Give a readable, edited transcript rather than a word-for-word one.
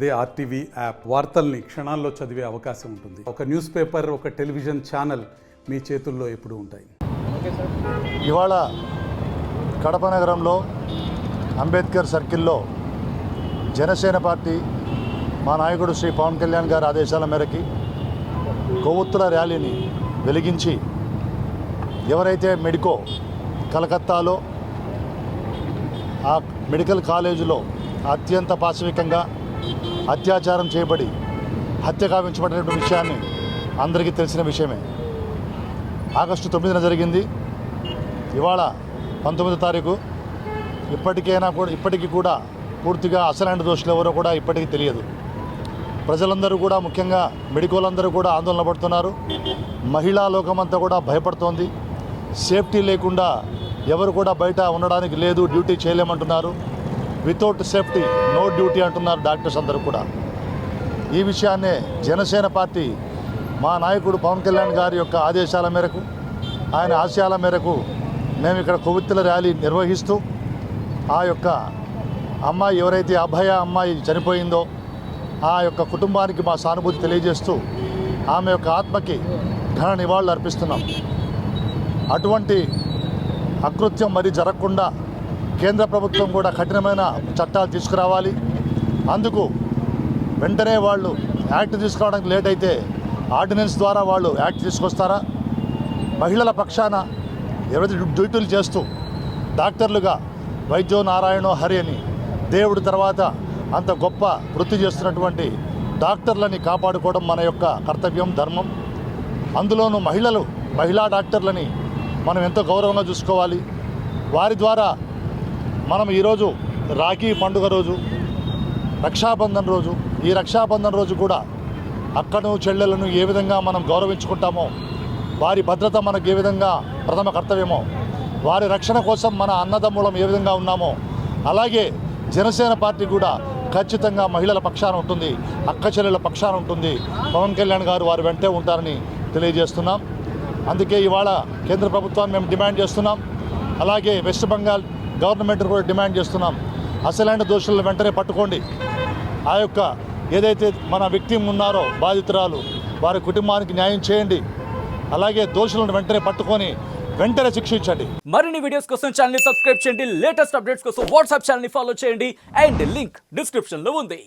అదే RTV app వార్తల్ని క్షణాల్లో చదివే అవకాశం ఉంటుంది. ఒక న్యూస్ పేపర్, ఒక టెలివిజన్ ఛానల్ మీ చేతుల్లో ఎప్పుడూ ఉంటాయి. ఇవాళ కడప నగరంలో అంబేద్కర్ సర్కిల్లో జనసేన పార్టీ మా నాయకుడు శ్రీ పవన్ కళ్యాణ్ గారి ఆదేశాల మేరకి కొవ్వొత్తుల ర్యాలీని వెలిగించి ఎవరైతే మెడికో కలకత్తాలో ఆ మెడికల్ కాలేజీలో అత్యంత పాశవికంగా అత్యాచారం చేయబడి హత్య గావించబడినటువంటి విషయాన్ని అందరికీ తెలిసిన విషయమే. ఆగస్టు 9న జరిగింది. ఇవాళ 19వ తారీఖు. ఇప్పటికీ కూడా పూర్తిగా అసలైన దోషులు ఎవరో కూడా ఇప్పటికీ తెలియదు. ప్రజలందరూ కూడా, ముఖ్యంగా మెడికోలందరూ కూడా ఆందోళన పడుతున్నారు. మహిళా లోకమంతా కూడా భయపడుతోంది. సేఫ్టీ లేకుండా ఎవరు కూడా బయట ఉండడానికి లేదు, డ్యూటీ చేయలేమంటున్నారు. వితౌట్ సేఫ్టీ నో డ్యూటీ అంటున్నారు డాక్టర్స్ అందరూ కూడా. ఈ విషయాన్నే జనసేన పార్టీ మా నాయకుడు పవన్ కళ్యాణ్ గారి యొక్క ఆదేశాల మేరకు, ఆయన ఆశయాల మేరకు మేము ఇక్కడ కొవ్వొత్తుల ర్యాలీ నిర్వహిస్తూ ఆ యొక్క అమ్మాయి, ఎవరైతే అభయ అమ్మాయి చనిపోయిందో ఆ యొక్క కుటుంబానికి మా సానుభూతి తెలియజేస్తూ ఆమె యొక్క ఆత్మకి ఘన నివాళులు అర్పిస్తున్నాం. అటువంటి అకృత్యం మరి జరగకుండా కేంద్ర ప్రభుత్వం కూడా కఠినమైన చట్టాలు తీసుకురావాలి. అందుకు వెంటనే వాళ్ళు యాక్ట్ తీసుకురావడానికి లేట్ అయితే ఆర్డినెన్స్ ద్వారా వాళ్ళు యాక్ట్ తీసుకొస్తారా? మహిళల పక్షాన ఎవరైతే డ్యూటీలు చేస్తూ డాక్టర్లుగా వైద్యో నారాయణో హరి అని దేవుడి తర్వాత అంత గొప్ప వృత్తి చేస్తున్నటువంటి డాక్టర్లని కాపాడుకోవడం మన యొక్క కర్తవ్యం, ధర్మం. అందులోనూ మహిళా డాక్టర్లని మనం ఎంతో గౌరవంగా చూసుకోవాలి. వారి ద్వారా మనం ఈరోజు రాఖీ పండుగ రోజు, రక్షాబంధన్ రోజు, ఈ రక్షాబంధన్ రోజు కూడా అక్కను చెల్లెలను ఏ విధంగా మనం గౌరవించుకుంటామో, వారి భద్రత మనకు ఏ విధంగా ప్రథమ కర్తవ్యమో, వారి రక్షణ కోసం మన అన్నదమ్ములం ఏ విధంగా ఉన్నామో, అలాగే జనసేన పార్టీ కూడా ఖచ్చితంగా మహిళల పక్షాన ఉంటుంది, అక్క చెల్లెల పక్షాన ఉంటుంది. పవన్ కళ్యాణ్ గారు వారి వెంటే ఉంటారని తెలియజేస్తున్నాం. అందుకే ఇవాళ కేంద్ర ప్రభుత్వాన్ని మేము డిమాండ్ చేస్తున్నాం. అలాగే వెస్ట్ బెంగాల్ గవర్నమెంట్ కూడా డిమాండ్ చేస్తున్నాం. అసలైన దోషులను వెంటనే పట్టుకోండి. ఆ యొక్క ఏదైతే మన విక్టిమ్ ఉన్నారో బాధితురాలు, వారి కుటుంబానికి న్యాయం చేయండి. అలాగే దోషులను వెంటనే పట్టుకొని వెంటనే శిక్షించండి. మరిన్ని వీడియోస్ కోసం ఛానల్ ని సబ్స్క్రైబ్ చేయండి. లేటెస్ట్ అప్డేట్స్ కోసం వాట్సాప్ ఛానల్ ని ఫాలో చేయండి. అండ్ లింక్ డిస్క్రిప్షన్ లో ఉంది.